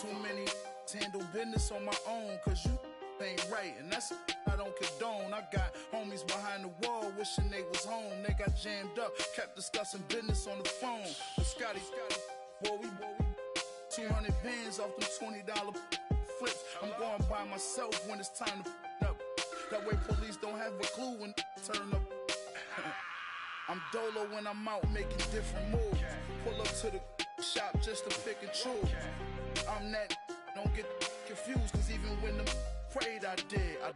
Too many handle business on my own, cause you ain't right, and that's I don't condone. I got homies behind the wall wishing they was home. They got jammed up, kept discussing business on the phone. But Scotty, boy, we 200 bands off them $20 flips. I'm going by myself when it's time to up. That way police don't have a clue when turn up. I'm dolo when I'm out making different moves. Pull up to the shop just to pick and choose. I'm that, don't get confused, cause even when them prayed I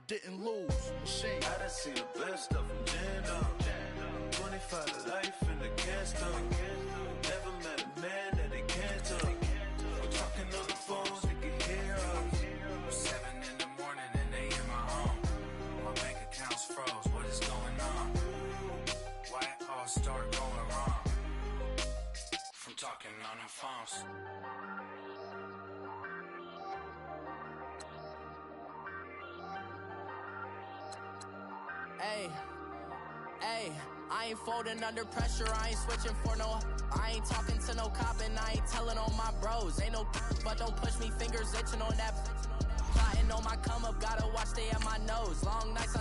didn't lose. Machine. I done seen the best of them jammed up. 25 to life in the cast up. Never met a man that they can't talk. We're talking on the phones, they can hear us. 7 in the morning and they in my home. My bank account's froze, what is going on? Why it all start going wrong? From talking on the phones. Hey, I ain't folding under pressure, I ain't switching for no. I ain't talking to no cop and I ain't telling on my bros. Ain't no but don't push me, fingers itching on that. Plotting on my come up, gotta watch stay at my nose. Long nights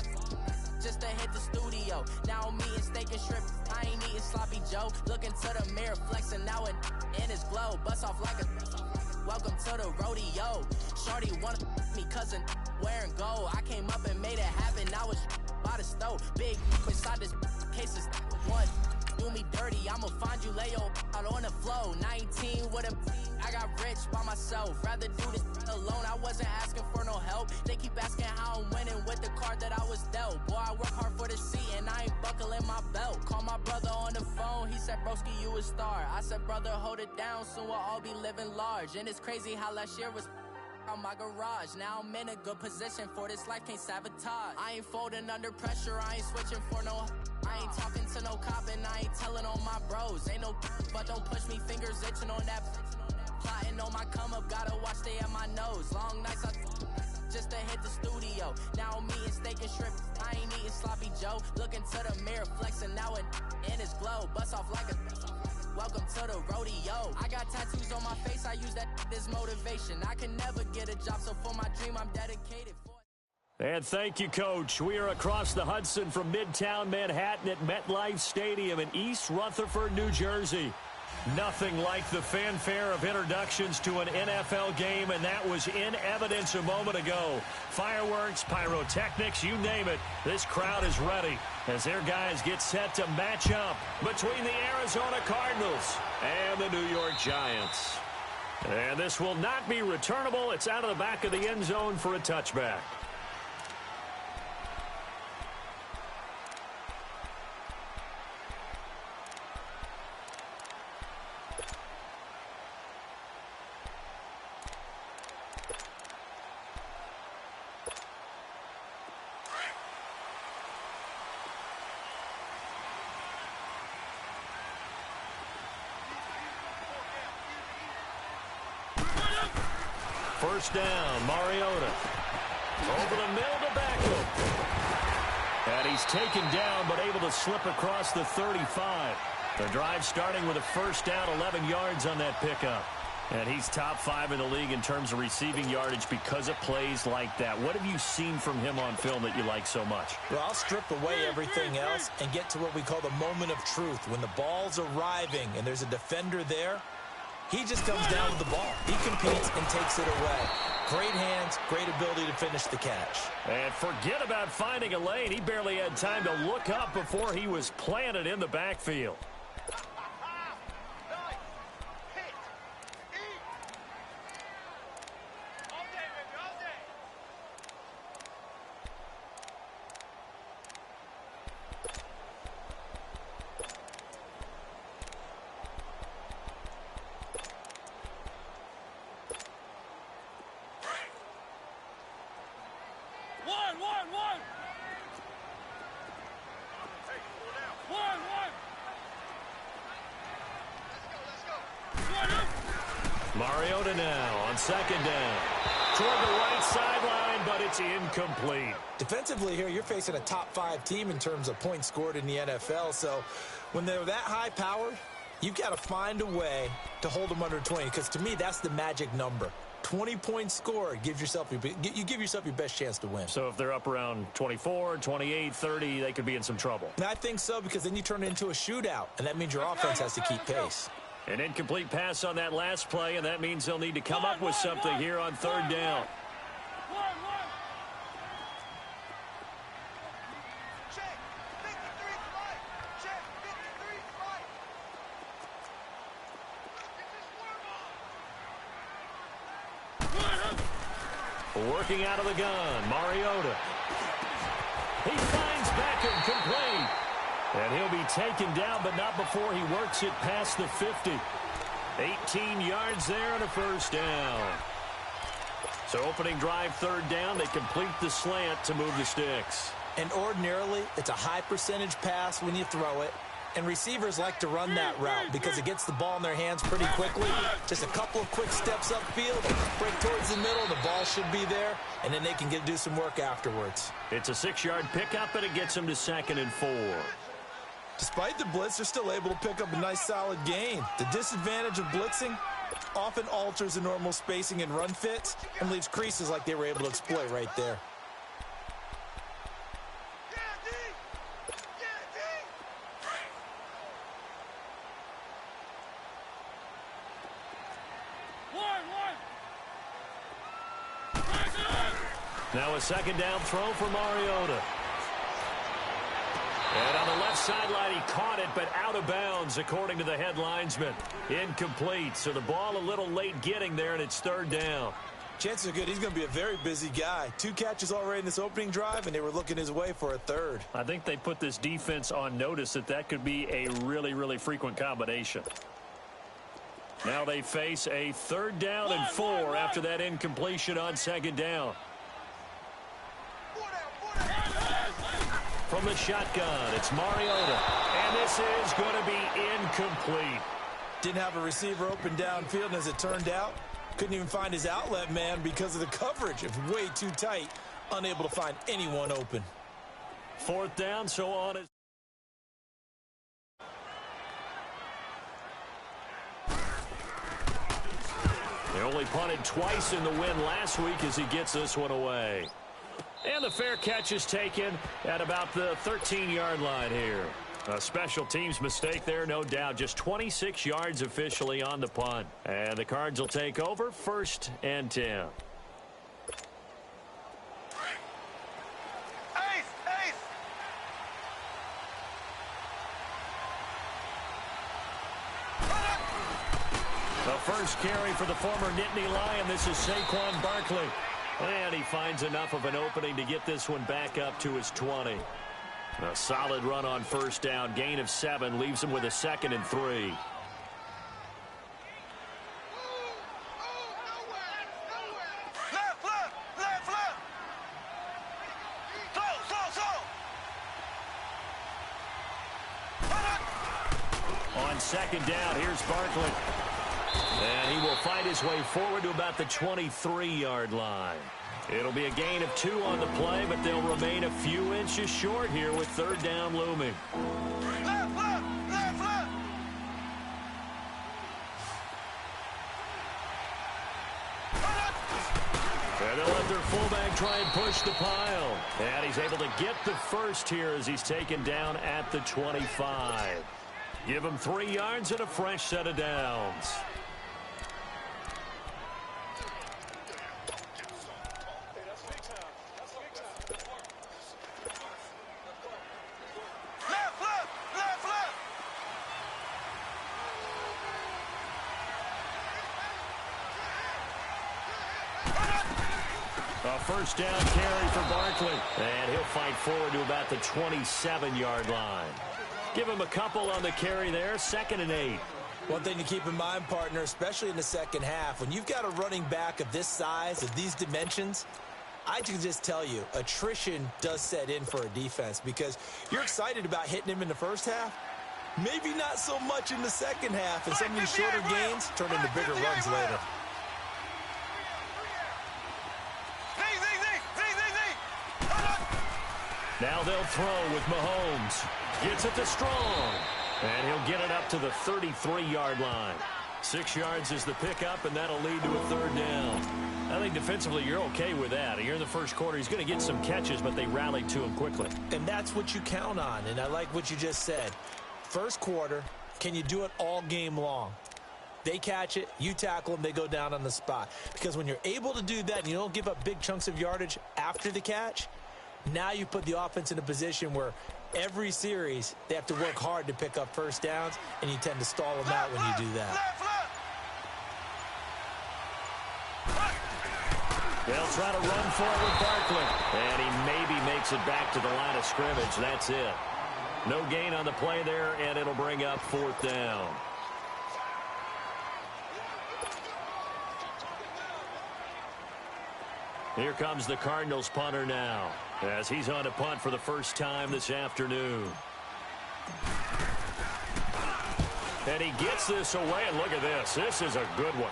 just to hit the studio. Now I'm eating steak and shrimp, I ain't eating sloppy Joe. Looking to the mirror, flexing now it in his glow. Bust off like a welcome to the rodeo. Shorty wanna me cousin wearing gold. I came up and made it happen, now it's by the stove. Big inside this case is one. Do me dirty, I'ma find you, lay your out on the floor. 19 with a I got rich by myself. Rather do this alone, I wasn't asking for no help. They keep asking how I'm winning with the card that I was dealt. Boy, I work hard for the seat and I ain't buckling my belt. Call my brother on the phone, he said, broski, you a star. I said, brother, hold it down, soon we'll all be living large. And it's crazy how last year was on my garage. Now I'm in a good position for this life, can't sabotage. I ain't folding under pressure, I ain't switching for no. I ain't talking to no cop and I ain't telling on my bros. Ain't no but don't push me, fingers itching on that. Plotting on my come up, gotta watch stay at my nose. Long nights just to hit the studio. Now I'm eating steak and shrimp, I ain't eating sloppy Joe. Looking to the mirror, flexing now it in his glow. Bust off like a welcome to the rodeo. I got tattoos on my face, I use that as motivation. I can never get a job, so for my dream I'm dedicated. And thank you, Coach. We are across the Hudson from Midtown Manhattan at MetLife Stadium in East Rutherford, New Jersey. Nothing like the fanfare of introductions to an NFL game, and that was in evidence a moment ago. Fireworks, pyrotechnics, you name it. This crowd is ready as their guys get set to match up between the Arizona Cardinals and the New York Giants. And this will not be returnable. It's out of the back of the end zone for a touchback. First down, Mariota. Over the middle to Beckham. And he's taken down, but able to slip across the 35. The drive starting with a first down, 11 yards on that pickup. And he's top 5 in the league in terms of receiving yardage because of plays like that. What have you seen from him on film that you like so much? Well, I'll strip away everything else and get to what we call the moment of truth. When the ball's arriving and there's a defender there, he just comes down with the ball. He competes and takes it away. Great hands, great ability to finish the catch. And forget about finding a lane. He barely had time to look up before he was planted in the backfield. Mariota now on second down. Toward the right sideline, but it's incomplete. Defensively here, you're facing a top 5 team in terms of points scored in the NFL. So when they're that high powered, You've got to find a way to hold them under 20, because to me, that's the magic number. 20-point score gives yourself you give yourself your best chance to win. So if they're up around 24, 28, 30, they could be in some trouble. And I think so, because then you turn it into a shootout, and that means your offense has to keep pace. An incomplete pass on that last play, and that means they'll need to come up with something here on third down. Working out of the gun, Mariota. He finds Beckham complete. And he'll be taken down, but not before he works it past the 50. 18 yards there and a first down. So opening drive, third down, they complete the slant to move the sticks. And ordinarily, it's a high percentage pass when you throw it. And receivers like to run that route because it gets the ball in their hands pretty quickly. Just a couple of quick steps upfield, break towards the middle, the ball should be there, and then they can do some work afterwards. It's a 6-yard pickup, and it gets them to 2nd and 4. Despite the blitz, they're still able to pick up a nice solid gain. The disadvantage of blitzing often alters the normal spacing and run fits and leaves creases like they were able to exploit right there. Now a second down throw for Mariota. And on the left sideline, he caught it, but out of bounds, according to the head linesman. Incomplete, so the ball a little late getting there, and it's third down. Chances are good he's going to be a very busy guy. 2 catches already in this opening drive, and they were looking his way for a third. I think they put this defense on notice that could be a really, really frequent combination. Now they face a third down and 4 after that incompletion on second down. From the shotgun, it's Mariota. And this is going to be incomplete. Didn't have a receiver open downfield, and as it turned out, couldn't even find his outlet man because of the coverage. It was way too tight, unable to find anyone open. Fourth down, so on is. They only punted twice in the win last week as he gets this one away. And the fair catch is taken at about the 13-yard line here. A special teams mistake there, no doubt. Just 26 yards officially on the punt. And the Cards will take over, 1st and 10. The first carry for the former Nittany Lion. This is Saquon Barkley. And he finds enough of an opening to get this one back up to his 20. A solid run on first down. Gain of 7 leaves him with a 2nd and 3. On second down, here's Barkley. And he will fight his way forward to about the 23-yard line. It'll be a gain of 2 on the play, but they'll remain a few inches short here with third down looming. And they'll let their fullback try and push the pile. And he's able to get the first here as he's taken down at the 25. Give him 3 yards and a fresh set of downs. A first down carry for Barkley. And he'll fight forward to about the 27-yard line. Give him a couple on the carry there, 2nd and 8. One thing to keep in mind, partner, especially in the second half, when you've got a running back of this size, of these dimensions, I can just tell you, attrition does set in for a defense because you're excited about hitting him in the first half. Maybe not so much in the second half, and some of these shorter gains turn into bigger runs later. Now they'll throw with Mahomes. Gets it to Strong. And he'll get it up to the 33-yard line. 6 yards is the pickup, and that'll lead to a third down. I think defensively you're okay with that. Here in the first quarter, he's going to get some catches, but they rallied to him quickly. And that's what you count on, and I like what you just said. First quarter, can you do it all game long? They catch it, you tackle them, they go down on the spot. Because when you're able to do that and you don't give up big chunks of yardage after the catch, now you put the offense in a position where every series they have to work hard to pick up first downs, and you tend to stall them out when you do that. They'll try to run forward Barkley, and he maybe makes it back to the line of scrimmage. That's it. No gain on the play there, and it'll bring up fourth down. Here comes the Cardinals punter now, as he's on to punt for the first time this afternoon. And he gets this away, and look at this. This is a good one.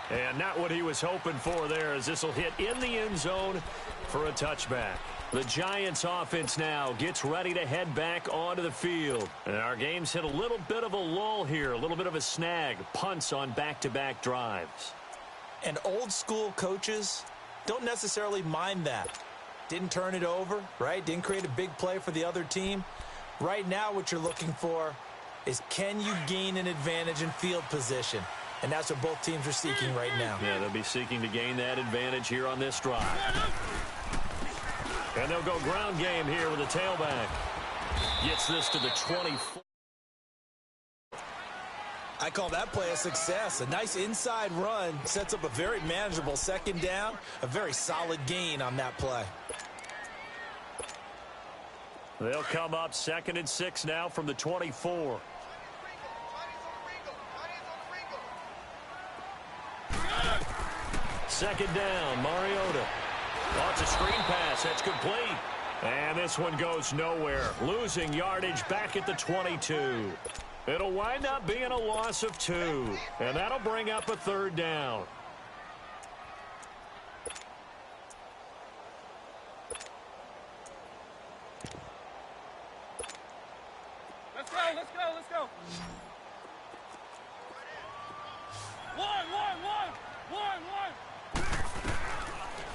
And not what he was hoping for there, as this will hit in the end zone for a touchback. The Giants offense now gets ready to head back onto the field. And our game's hit a little bit of a lull here, a little bit of a snag. Punts on back-to-back drives. And old-school coaches don't necessarily mind that. Didn't turn it over, right? Didn't create a big play for the other team. Right now what you're looking for is, can you gain an advantage in field position? And that's what both teams are seeking right now. Yeah, they'll be seeking to gain that advantage here on this drive. And they'll go ground game here with a tailback. Gets this to the 24. I call that play a success. A nice inside run sets up a very manageable second down. A very solid gain on that play. They'll come up 2nd and 6 now from the 24. Second down, Mariota. Oh, it's a screen pass. That's complete. And this one goes nowhere. Losing yardage back at the 22. It'll wind up being a loss of 2. And that'll bring up a third down. Let's go, let's go, let's go. One.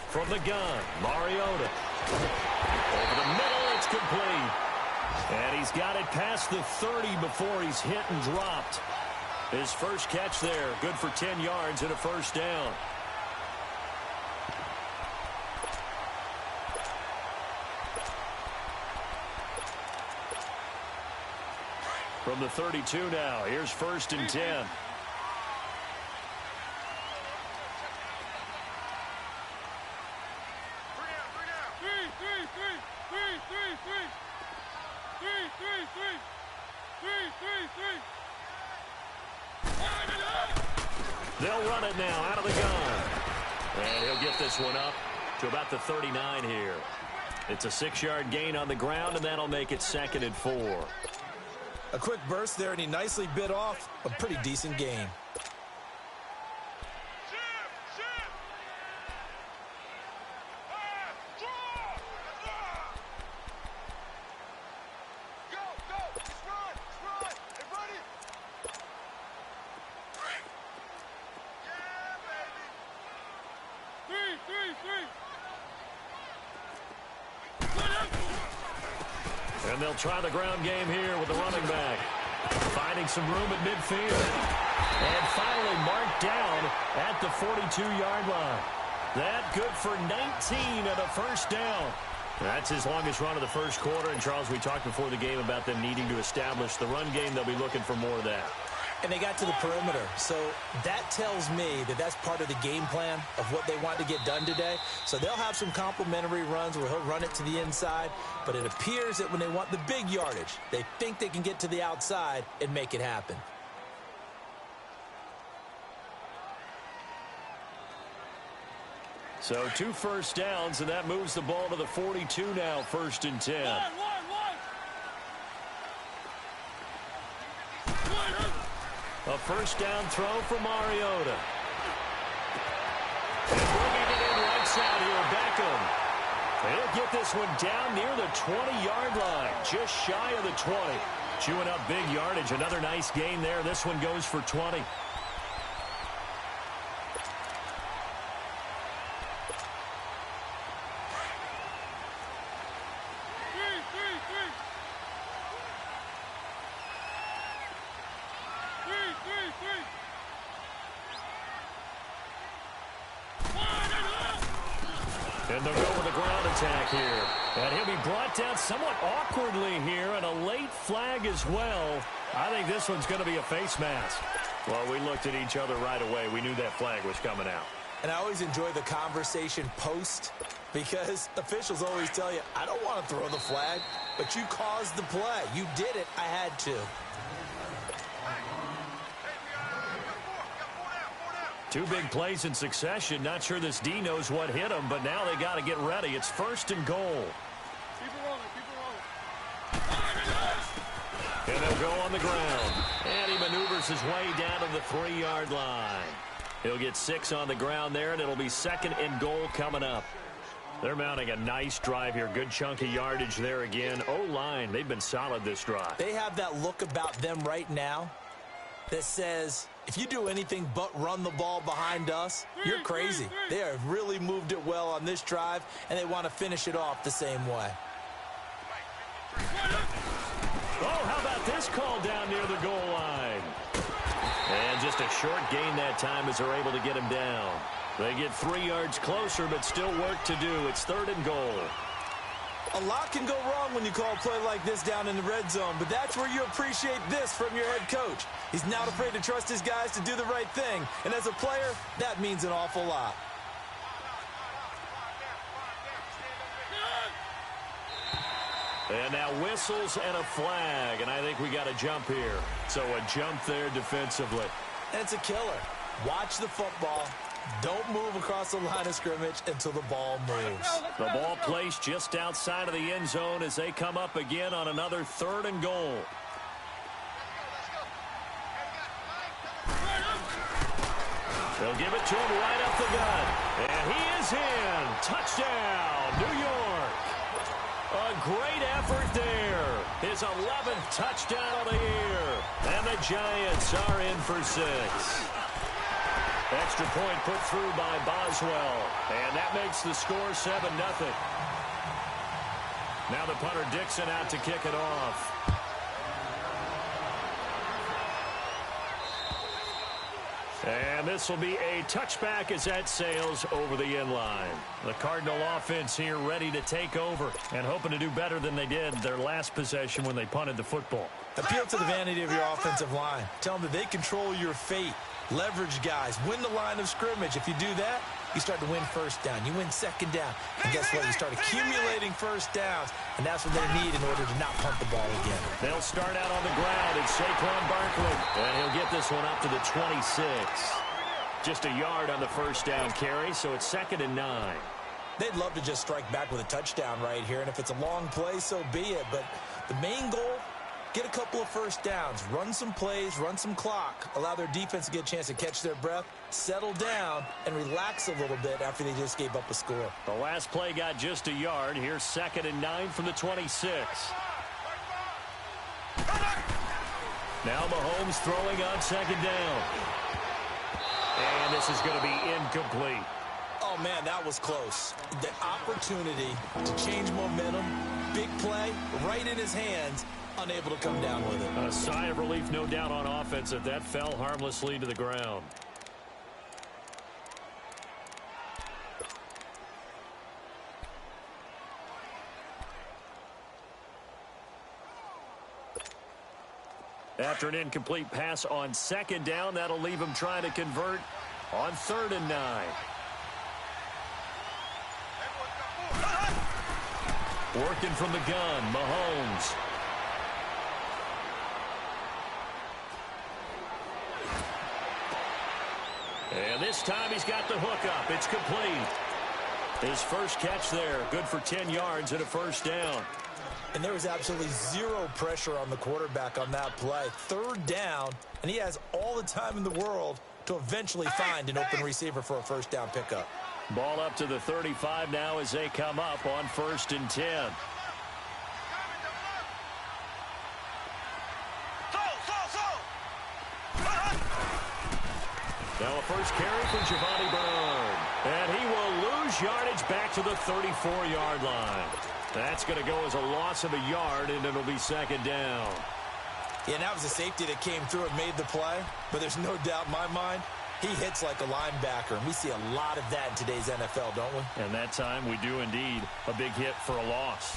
From the gun, Mariota. Over the middle, it's complete. And he's got it past the 30 before he's hit and dropped. His first catch there, good for 10 yards and a first down. From the 32 now, here's 1st and 10. They'll run it now out of the gun. And he'll get this one up to about the 39 here. It's a 6-yard gain on the ground, and that'll make it 2nd and 4. A quick burst there, and he nicely bit off a pretty decent gain. And they'll try the ground game here with the running back. Finding some room at midfield. And finally marked down at the 42-yard line. That good for 19 and a first down. That's his longest run of the first quarter. And, Charles, we talked before the game about them needing to establish the run game. They'll be looking for more of that. And they got to the perimeter. So that tells me that that's part of the game plan of what they want to get done today. So they'll have some complementary runs where he'll run it to the inside. But it appears that when they want the big yardage, they think they can get to the outside and make it happen. So 2 first downs, and that moves the ball to the 42 now, 1st and 10. A first down throw for Mariota. And bringing it in right side here, Beckham. He'll get this one down near the 20-yard line, just shy of the 20. Chewing up big yardage. Another nice gain there. This one goes for 20. And they'll go with a ground attack here. And he'll be brought down somewhat awkwardly here, and a late flag as well. I think this one's going to be a face mask. Well, we looked at each other right away. We knew that flag was coming out. And I always enjoy the conversation post, because officials always tell you, I don't want to throw the flag, but you caused the play. You did it. I had to. Two big plays in succession. Not sure this D knows what hit him, but now they got to get ready. It's 1st and goal. keep it rolling, keep it rolling. And they'll go on the ground. And he maneuvers his way down to the 3-yard line. He'll get 6 on the ground there, and it'll be 2nd and goal coming up. They're mounting a nice drive here. Good chunk of yardage there again. O-line, they've been solid this drive. They have that look about them right now that says, if you do anything but run the ball behind us, you're crazy. They have really moved it well on this drive, and they want to finish it off the same way. Oh, how about this call down near the goal line? And just a short gain that time as they're able to get him down. They get 3 yards closer, but still work to do. It's 3rd and goal. A lot can go wrong when you call a play like this down in the red zone, but that's where you appreciate this from your head coach. He's not afraid to trust his guys to do the right thing, and as a player, that means an awful lot. And now whistles and a flag, and I think we got a jump here. So a jump there defensively. And it's a killer. Watch the football. Don't move across the line of scrimmage until the ball moves. The ball placed just outside of the end zone as they come up again on another 3rd and goal. They'll give it to him right up the gut. And he is in. Touchdown, New York. A great effort there. His 11th touchdown of the year. And the Giants are in for 6. Extra point put through by Boswell. And that makes the score 7-0. Now the punter Dixon out to kick it off. And this will be a touchback as that sails over the end line. The Cardinal offense here ready to take over and hoping to do better than they did their last possession when they punted the football. Appeal to the vanity of your offensive line. Tell them that they control your fate. Leverage guys. Win the line of scrimmage. If you do that, you start to win 1st down. You win 2nd down. And guess what? You start accumulating 1st downs. And that's what they need in order to not punt the ball again. They'll start out on the ground. It's Saquon Barkley. And he'll get this one up to the 26. Just a yard on the 1st down carry, so it's 2nd and 9. They'd love to just strike back with a touchdown right here. And if it's a long play, so be it. But the main goal, get a couple of 1st downs, run some plays, run some clock, allow their defense to get a chance to catch their breath, settle down, and relax a little bit after they just gave up a score. The last play got just a yard. Here's 2nd and 9 from the 26. Now Mahomes throwing on 2nd down. And this is going to be incomplete. Oh, man, that was close. The opportunity to change momentum, big play, right in his hands, unable to come down with it. A sigh of relief, no doubt, on offense that that fell harmlessly to the ground. After an incomplete pass on 2nd down, that'll leave him trying to convert on 3rd and 9. Working from the gun, Mahomes. And this time he's got the hook up. It's complete. His first catch there, good for 10 yards and a 1st down. And there was absolutely zero pressure on the quarterback on that play. 3rd down, and he has all the time in the world to eventually find an open receiver for a first down pickup. Ball up to the 35 now as they come up on 1st and 10. Now a first carry from Giovanni Byrne. And he will lose yardage back to the 34-yard line. That's going to go as a loss of a yard, and it'll be 2nd down. Yeah, and that was a safety that came through and made the play. But there's no doubt in my mind, he hits like a linebacker. And we see a lot of that in today's NFL, don't we? And that time we do indeed. A big hit for a loss.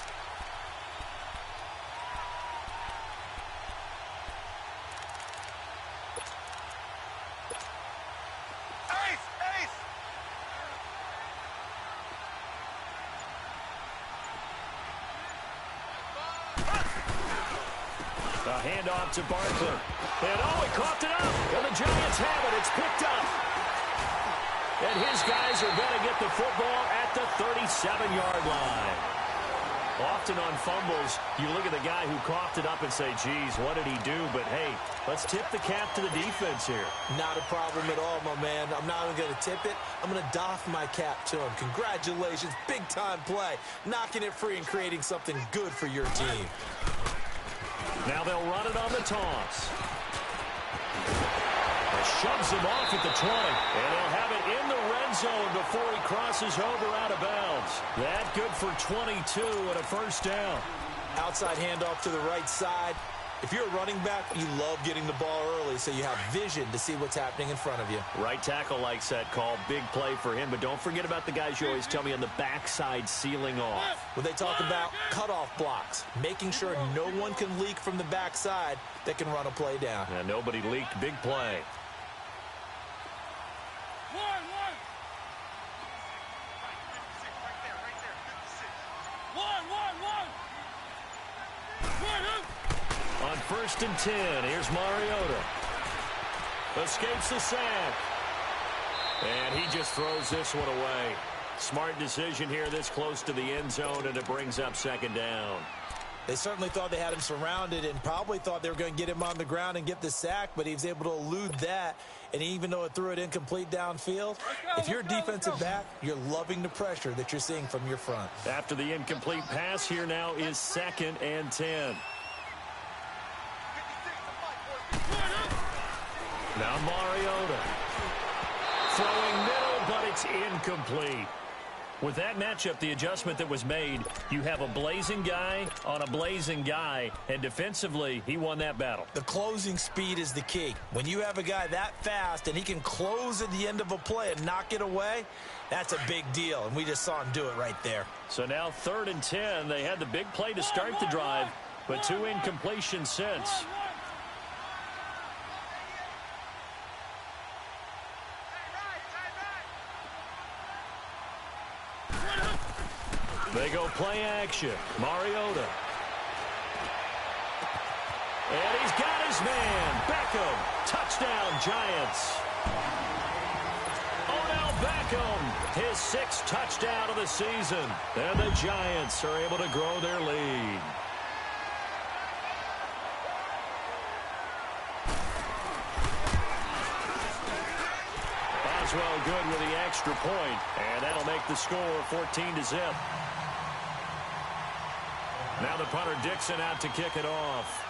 A handoff to Barkley. And he coughed it up. And the Giants have it. It's picked up. And his guys are going to get the football at the 37-yard line. Often on fumbles, you look at the guy who coughed it up and say, geez, what did he do? But, hey, let's tip the cap to the defense here. Not a problem at all, my man. I'm not even going to tip it. I'm going to doff my cap to him. Congratulations. Big-time play. Knocking it free and creating something good for your team. Now they'll run it on the toss. Shoves him off at the 20. And they'll have it in the red zone before he crosses over out of bounds. That good for 22 and a first down. Outside handoff to the right side. If you're a running back, you love getting the ball early so you have vision to see what's happening in front of you. Right tackle likes that call. Big play for him. But don't forget about the guys you always tell me on the backside sealing off. When they talk about cutoff blocks, making sure no one can leak from the backside that can run a play down. And nobody leaked. Big play. On 1st and 10, here's Mariota. Escapes the sack. And he just throws this one away. Smart decision here this close to the end zone, and it brings up 2nd down. They certainly thought they had him surrounded and probably thought they were going to get him on the ground and get the sack, but he was able to elude that. And even though it threw it incomplete downfield, if you're a defensive back, you're loving the pressure that you're seeing from your front. After the incomplete pass, here now is 2nd and 10. Now Mariota. Throwing middle, but it's incomplete. With that matchup, the adjustment that was made, you have a blazing guy on a blazing guy, and defensively, he won that battle. The closing speed is the key. When you have a guy that fast and he can close at the end of a play and knock it away, that's a big deal, and we just saw him do it right there. So now 3rd and 10. They had the big play to start the drive, but 2 incompletions since. They go play action. Mariota. And he's got his man. Beckham. Touchdown, Giants. Odell Beckham. His 6th touchdown of the season. And the Giants are able to grow their lead. Boswell good with the extra point. And that'll make the score 14-0. Now the punter Dixon out to kick it off.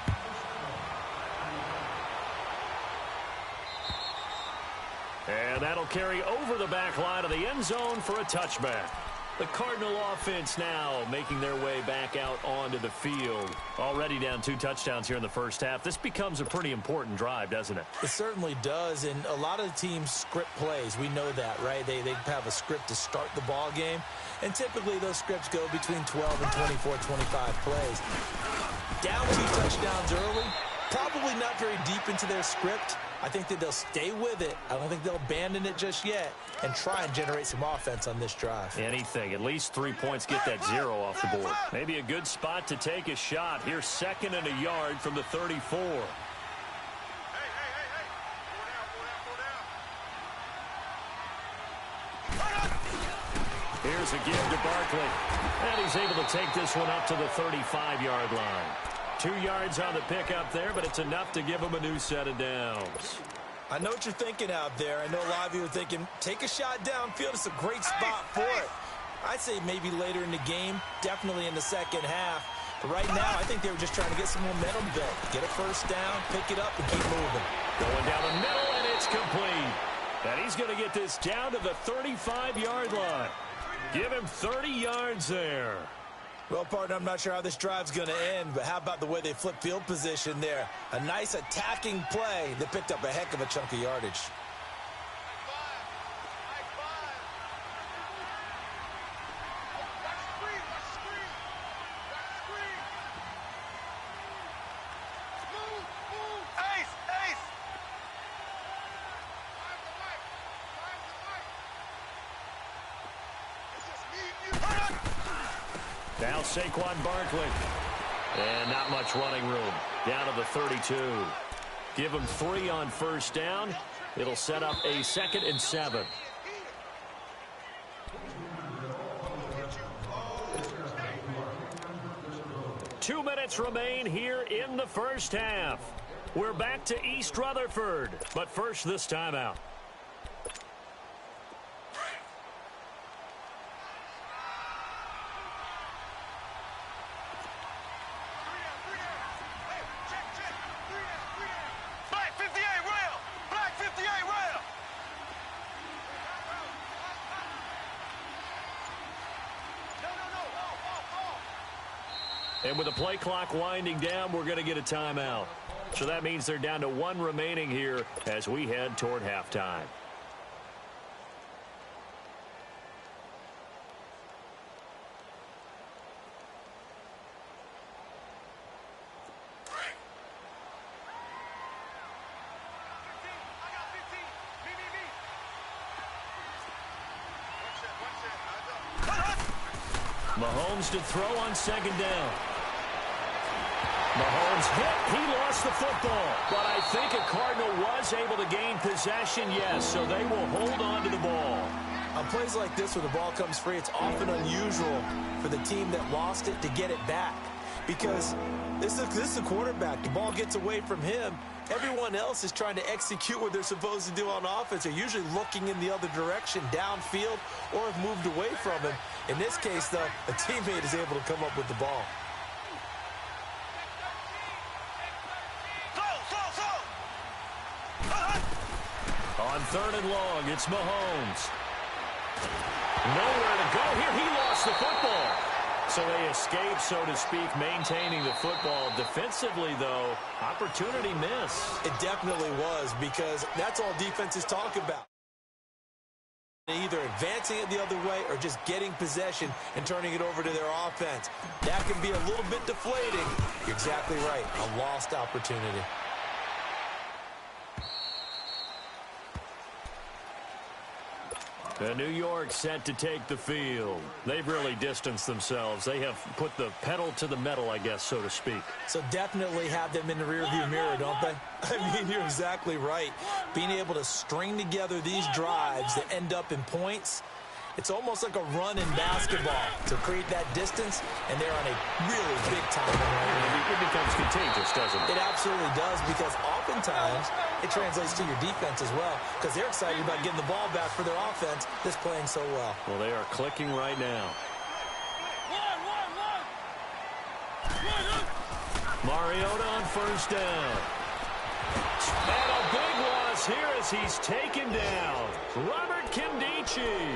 And that'll carry over the back line of the end zone for a touchback. The Cardinal offense now making their way back out onto the field. Already down 2 touchdowns here in the first half. This becomes a pretty important drive, doesn't it? It certainly does, and a lot of the teams script plays. We know that, right? They have a script to start the ball game, and typically those scripts go between 12 and 24, 25 plays. Down 2 touchdowns early, probably not very deep into their script. I think that they'll stay with it. I don't think they'll abandon it just yet and try and generate some offense on this drive. Anything. At least 3 points. Get that 0 off the board. Maybe a good spot to take a shot. Here's 2nd and a yard from the 34. Here's a give to Barkley. And he's able to take this one up to the 35-yard line. 2 yards on the pickup there, but it's enough to give him a new set of downs. I know what you're thinking out there. I know a lot of you are thinking, take a shot downfield. It's a great spot for it. I'd say maybe later in the game, definitely in the second half. But right now, I think they were just trying to get some momentum built. Get a first down, pick it up, and keep moving. Going down the middle, and it's complete. And he's going to get this down to the 35-yard line. Give him 30 yards there. Well, partner, I'm not sure how this drive's going to end, but how about the way they flip field position there? A nice attacking play that picked up a heck of a chunk of yardage. Now Saquon Barkley. And not much running room. Down to the 32. Give him 3 on first down. It'll set up a 2nd and 7. Two minutes remain here in the first half. We're back to East Rutherford. But first, this timeout. And with the play clock winding down, we're going to get a timeout. So that means they're down to 1 remaining here as we head toward halftime. Mahomes to throw on 2nd down. Mahomes hit. He lost the football. But I think a Cardinal was able to gain possession, yes, so they will hold on to the ball. On plays like this where the ball comes free, it's often unusual for the team that lost it to get it back. Because this is the quarterback. The ball gets away from him. Everyone else is trying to execute what they're supposed to do on offense. They're usually looking in the other direction, downfield, or have moved away from him. In this case, though, a teammate is able to come up with the ball. On 3rd and long, it's Mahomes. Nowhere to go here. He lost the football. So they escape, so to speak, maintaining the football. Defensively, though, opportunity miss. It definitely was, because that's all defenses talk about. Either advancing it the other way or just getting possession and turning it over to their offense. That can be a little bit deflating. You're exactly right. A lost opportunity. And New York set to take the field. They've really distanced themselves. They have put the pedal to the metal, I guess, so to speak. So definitely have them in the rearview mirror, don't they? I mean, you're exactly right. Being able to string together these drives that end up in points, it's almost like a run in basketball to create that distance, and they're on a really big time right now. It becomes contagious, doesn't it? It absolutely does, because oftentimes it translates to your defense as well, because they're excited about getting the ball back for their offense that's playing so well. Well, they are clicking right now. Mariota on first down. And a big loss here as he's taken down. Robert Kimdichie.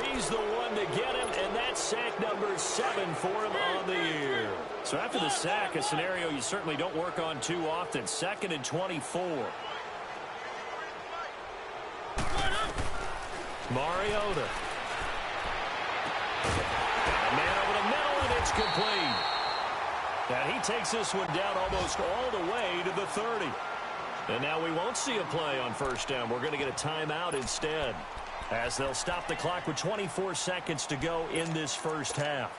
He's the one to get him, and that's sack number 7 for him on the year. So after the sack, a scenario you certainly don't work on too often. 2nd and 24. Mariota. A man over the middle, and it's complete. And he takes this one down almost all the way to the 30. And now we won't see a play on first down. We're going to get a timeout instead, as they'll stop the clock with 24 seconds to go in this first half.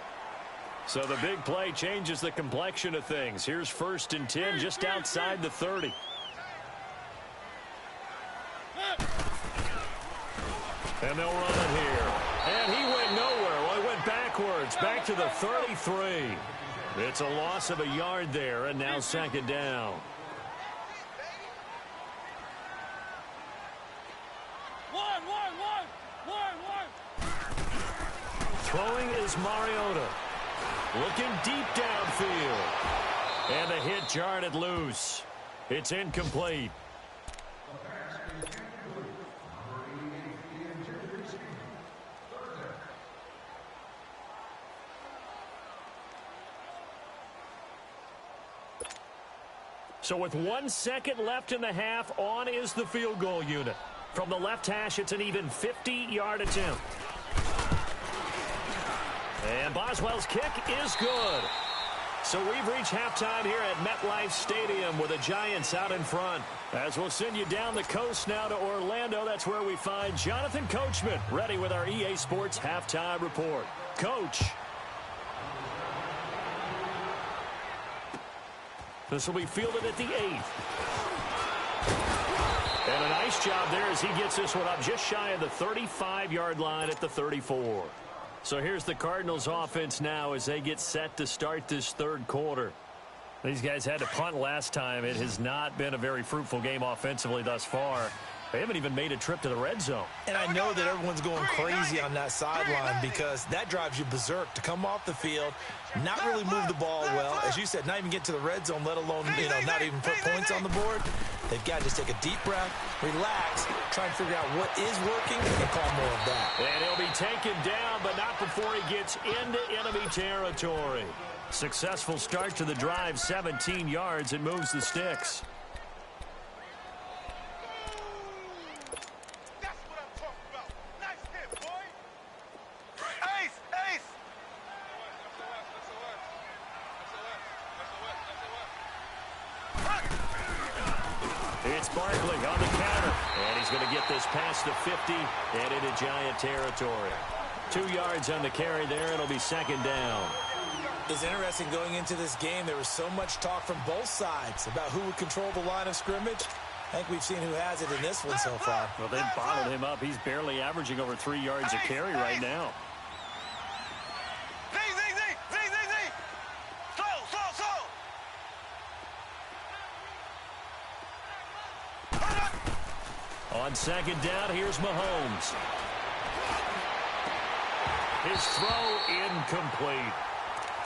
So the big play changes the complexion of things. Here's 1st and 10 just outside the 30. And they'll run it here. And he went nowhere. Well, he went backwards, back to the 33. It's a loss of a yard there, and now 2nd down. Throwing is Mariota. Looking deep downfield. And the hit jarred it loose. It's incomplete. So with 1 second left in the half, on is the field goal unit. From the left hash, it's an even 50-yard attempt. And Boswell's kick is good. So we've reached halftime here at MetLife Stadium with the Giants out in front. As we'll send you down the coast now to Orlando, that's where we find Jonathan Coachman ready with our EA Sports halftime report. Coach. This will be fielded at the 8th. And a nice job there as he gets this one up just shy of the 35-yard line at the 34. So here's the Cardinals offense now as they get set to start this third quarter. These guys had to punt last time. It has not been a very fruitful game offensively thus far. They haven't even made a trip to the red zone. And I know that everyone's going crazy on that sideline because that drives you berserk to come off the field, not really move the ball well. As you said, not even get to the red zone, let alone, not even put points on the board. They've got to just take a deep breath, relax, try and figure out what is working, and call more of that. And he'll be taken down, but not before he gets into enemy territory. Successful start to the drive, 17 yards, and moves the sticks. It's Barkley on the counter, and he's going to get this past the 50 and into Giant territory. 2 yards on the carry there. It'll be second down. It's interesting going into this game. There was so much talk from both sides about who would control the line of scrimmage. I think we've seen who has it in this one so far. Well, they've bottled him up. He's barely averaging over 3 yards a carry right now. On second down, here's Mahomes. His throw incomplete.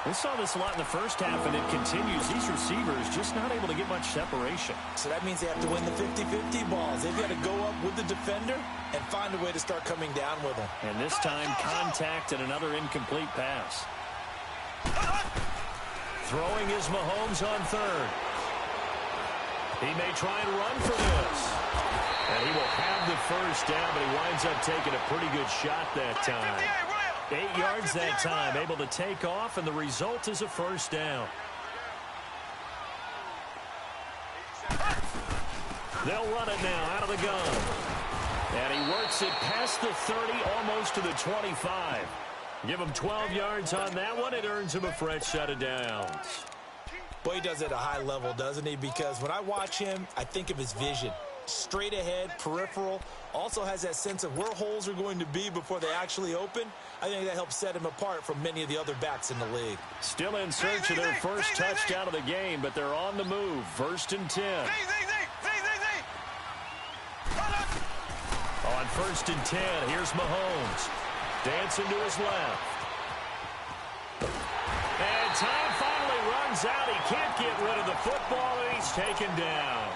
We saw this a lot in the first half, and it continues. These receivers just not able to get much separation. So that means they have to win the 50-50 balls. They've got to go up with the defender and find a way to start coming down with them. And this time, contact and another incomplete pass. Throwing is Mahomes on third. He may try and run for this. And he will have the first down, but he winds up taking a pretty good shot that time. 8 yards that time, able to take off, and the result is a first down. They'll run it now out of the gun. And he works it past the 30, almost to the 25. Give him 12 yards on that one. It earns him a fresh set of downs. Boy, he does it at a high level, doesn't he? Because when I watch him, I think of his vision. Straight ahead, peripheral, also has that sense of where holes are going to be before they actually open. I think that helps set him apart from many of the other backs in the league. Still in search of their first touchdown of the game, but they're on the move. 1st and 10. On 1st and 10, here's Mahomes. Dancing to his left. And time finally runs out. He can't get rid of the football, and he's taken down.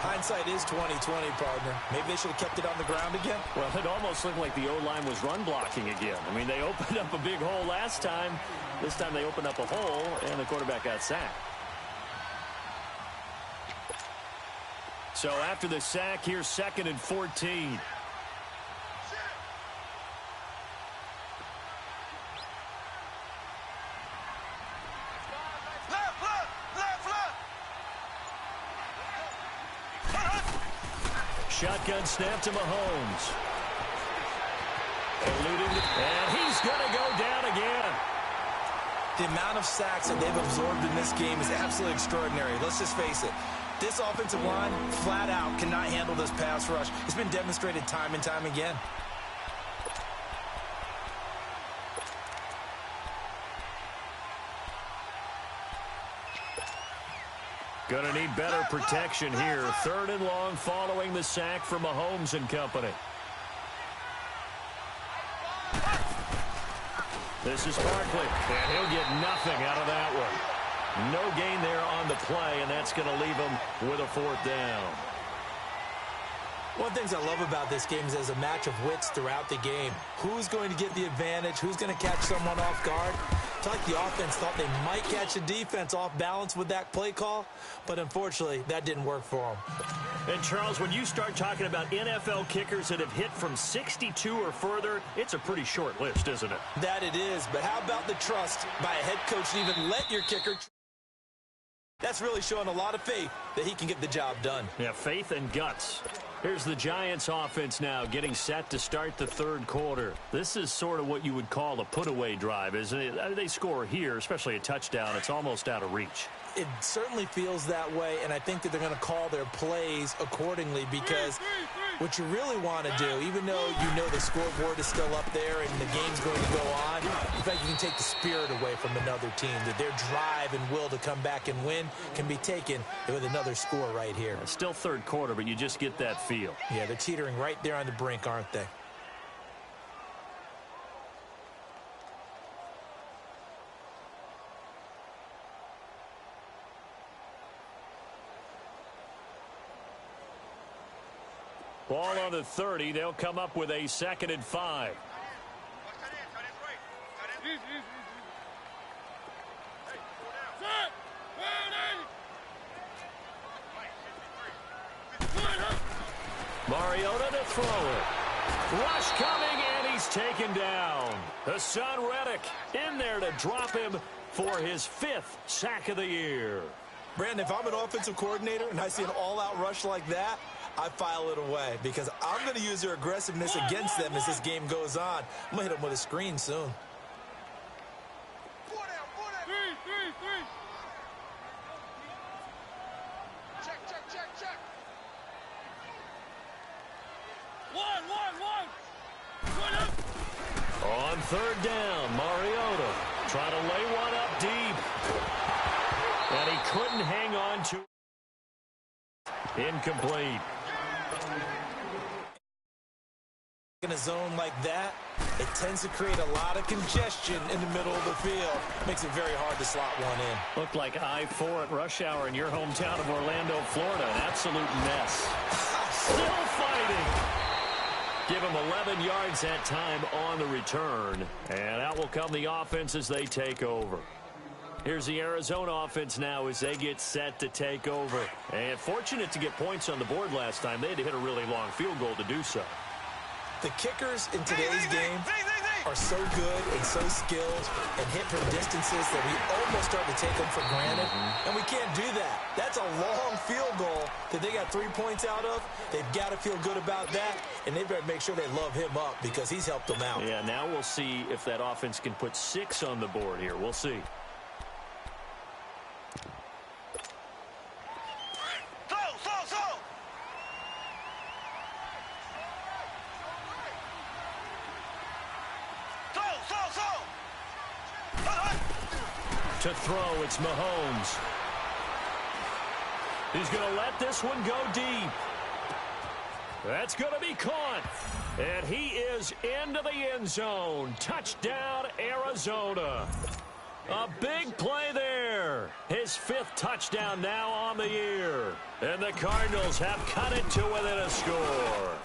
Hindsight is 20/20, partner. Maybe they should have kept it on the ground again. Well, it almost looked like the O-line was run blocking again. I mean, they opened up a big hole last time. This time they opened up a hole, and the quarterback got sacked. So after the sack, here's 2nd and 14. Shotgun snap to Mahomes. And he's going to go down again. The amount of sacks that they've absorbed in this game is absolutely extraordinary. Let's just face it. This offensive line, flat out, cannot handle this pass rush. It's been demonstrated time and time again. Going to need better protection here. 3rd and long following the sack from Mahomes and company. This is Barkley, and he'll get nothing out of that one. No gain there on the play, and that's going to leave him with a 4th down. One of the things I love about this game is there's a match of wits throughout the game. Who's going to get the advantage? Who's going to catch someone off guard? It's like the offense thought they might catch the defense off balance with that play call, but unfortunately, that didn't work for them. And, Charles, when you start talking about NFL kickers that have hit from 62 or further, it's a pretty short list, isn't it? That it is, but how about the trust by a head coach to even let your kicker? That's really showing a lot of faith that he can get the job done. Yeah, faith and guts. Here's the Giants offense now getting set to start the 3rd quarter. This is sort of what you would call a put-away drive, isn't it? They score here, especially a touchdown. It's almost out of reach. It certainly feels that way, and I think that they're going to call their plays accordingly because what you really want to do, even though you know the scoreboard is still up there and the game's going to go on, in fact, you can take the spirit away from another team, that their drive and will to come back and win can be taken with another score right here. It's still 3rd quarter, but you just get that feel. Yeah, they're teetering right there on the brink, aren't they? Ball on the 30. They'll come up with a 2nd and 5. Mariota to throw it. Rush coming, and he's taken down. Hassan Reddick in there to drop him for his 5th sack of the year. Brandon, if I'm an offensive coordinator and I see an all-out rush like that, I file it away because I'm going to use their aggressiveness against them as this game goes on. I'm going to hit them with a screen soon. Check. On 3rd down, Mariota trying to lay one up deep. And he couldn't hang on to it. Incomplete. In a zone like that, it tends to create a lot of congestion in the middle of the field. Makes it very hard to slot one in. Looked like I-4 at rush hour in your hometown of Orlando, Florida. An absolute mess. Still fighting. Give him 11 yards that time on the return. And out will come the offense as they take over. Here's the Arizona offense now as they get set to take over. And fortunate to get points on the board last time. They had to hit a really long field goal to do so. The kickers in today's game are so good and so skilled and hit from distances that we almost start to take them for granted. And we can't do that. That's a long field goal that they got 3 points out of. They've got to feel good about that, and they've got to make sure they love him up because he's helped them out. Yeah, now we'll see if that offense can put 6 on the board here. We'll see. To throw, it's Mahomes. He's going to let this one go deep. That's going to be caught. And he is into the end zone. Touchdown, Arizona. A big play there. His 5th touchdown now on the year. And the Cardinals have cut it to within a score.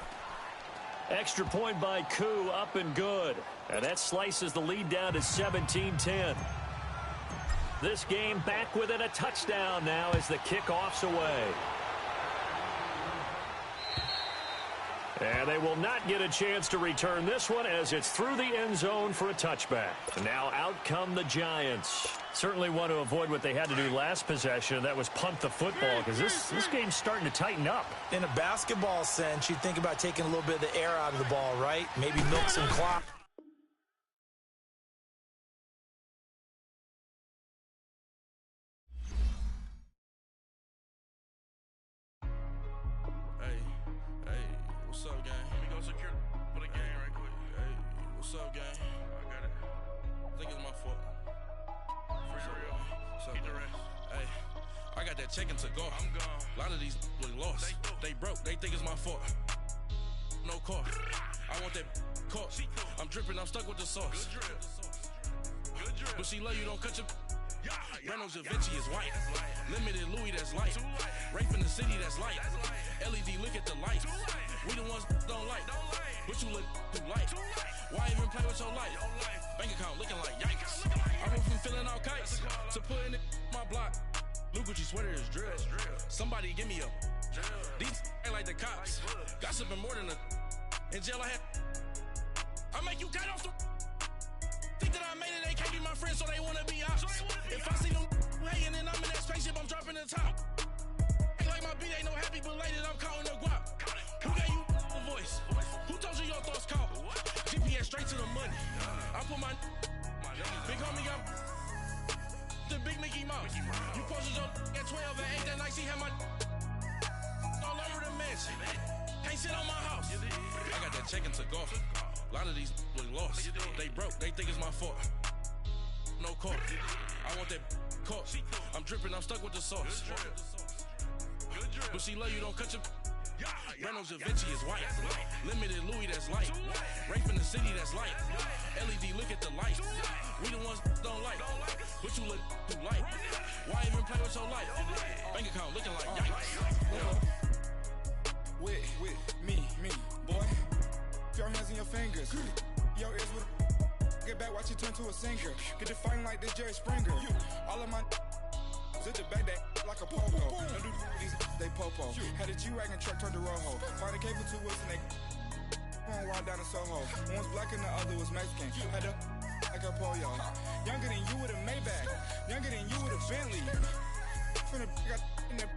Extra point by Koo, up and good. And that slices the lead down to 17-10. This game back within a touchdown now as the kickoff's away. And they will not get a chance to return this one as it's through the end zone for a touchback. And now out come the Giants. Certainly want to avoid what they had to do last possession. That was punt the football because this game's starting to tighten up. In a basketball sense, you think about taking a little bit of the air out of the ball, right? Maybe milk some clock. What's up, gang? Let me go secure for the game right quick. Hey, what's up, gang? I got it. I think it's my fault. Free the real. What's up, keep the rest. Hey, I got that chicken to go. I'm gone. A lot of these look lost. They broke. They think it's my fault. No car. I want that cost. I'm dripping. I'm stuck with the sauce. But she love you, don't cut your. Reynolds Da Vinci is white. Limited Louis, that's light. Rape in the city, that's light. LED, look at the lights. We the ones don't like. But you look too light. Why even play with your life? Bank account looking like yikes. I went from feeling all kites to putting it in my block. Blue Gucci sweater is drill. Somebody give me a. These ain't like the cops. Gossiping more than a. In jail I had. I make you cut off the. Think that I made it, they can't be my friends, so they wanna be ops. If I see them hating and I'm in that spaceship, I'm dropping the top. Ain't like my beat, ain't no happy belated, I'm counting the guap. Who gave you a voice? Who told you your thoughts count? GPS straight to the money. I put my big homie got the big Mickey Mouse. You posted your at 12 and 8 that night, see how my all over the mansion. Can't sit on my house. I got that check into golf. A lot of these look lost. They broke, they think it's my fault. No court. I want that caught. I'm dripping, I'm stuck with the sauce. But she love you, don't cut your. Reynolds Da Vinci is white. Limited Louis, that's light. Rape in the city, that's light. LED, look at the lights. We the ones don't like. But you look too light. Why even play with your life? Bank account looking like yikes. With me, boy. Your hands and your fingers. Your ears with get back, watch you turn to a singer. Get it fighting like this Jerry Springer. All of my sit the back that like a pogo. Don't do these they popo. Had a G-Wagon truck turned to Rojo. Find a cable 2 wheels and they going wild down in Soho. One was black and the other was Mexican. Had a like a pollo. Younger than you with a Maybach. Younger than you with a Bentley. Finna got in there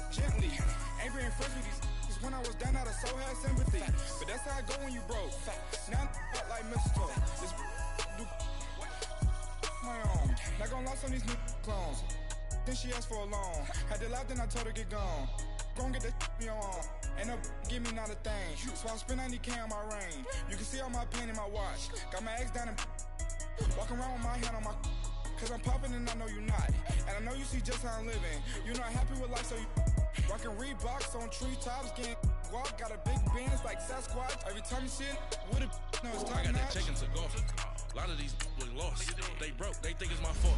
gently. Ain't being friends with these. When I was down, I so had sympathy. But that's how I go when you broke. Now I'm like mistletoe. This do my own. Not gonna lie on these new clones. Then she asked for a loan. Had to laugh, then I told her get gone. Gon' get that me on. Ain't no give me not a thing. So I spend 90K on my range. You can see all my pain in my watch. Got my ex down and walking around with my hand on my. Cause I'm popping and I know you not. And I know you see just how I'm living. You're not happy with life, so you. Rockin' Reeboks on treetops, getting walk, got a big Benz like Sasquatch. Every time you see it, with a no, it's top I got notch. that check into golf. A lot of these look lost. They broke, they think it's my fault.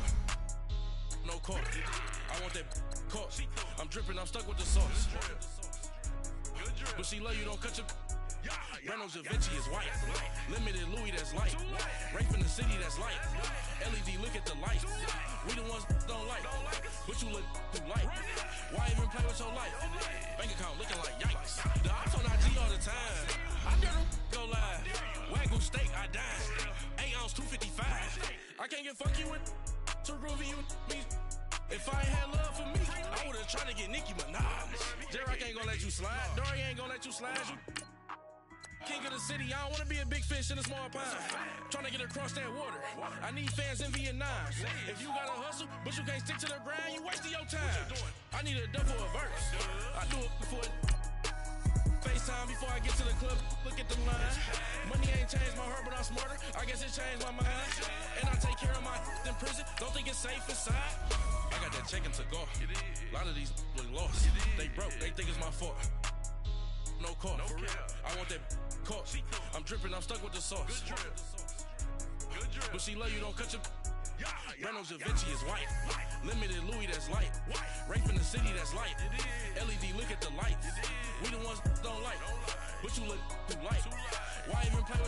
No court. I want that caught. I'm dripping, I'm stuck with the sauce. But she love you, don't cut your. Reynolds Da Vinci is white. Limited Louis, that's light. Rape in the city, that's light. LED, look at the lights. We the ones don't like. But you look too light. Why even play with your life? Bank account looking like yikes. The ops on IG all the time. I never go live. Wagyu steak, I died. 8 ounce, 255. I can't get funky with to groovy you me. If I ain't had love for me, I would've tried to get Nicki Minaj. J-Rock ain't gonna let you slide. Dory ain't gonna let you slide. You king of the city, I don't wanna be a big fish in a small pond. Trying to get across that water. I need fans in Vietnam. If you gotta hustle, but you can't stick to the grind, you wasting your time. I need a double a verse. I do it before FaceTime before I get to the club. Look at the line. Money ain't changed my heart, but I'm smarter. I guess it changed my mind. And I take care of my in prison. Don't think it's safe inside. I got that check into golf. A lot of these look lost. They broke, they think it's my fault. No court. I want that caught. I'm dripping, I'm stuck with the sauce. But she love you, don't cut your. Reynolds Da Vinci is white. Limited Louis, that's light. Rape in the city, that's light. LED, look at the lights. We the ones don't like. But you look too light. Why even play with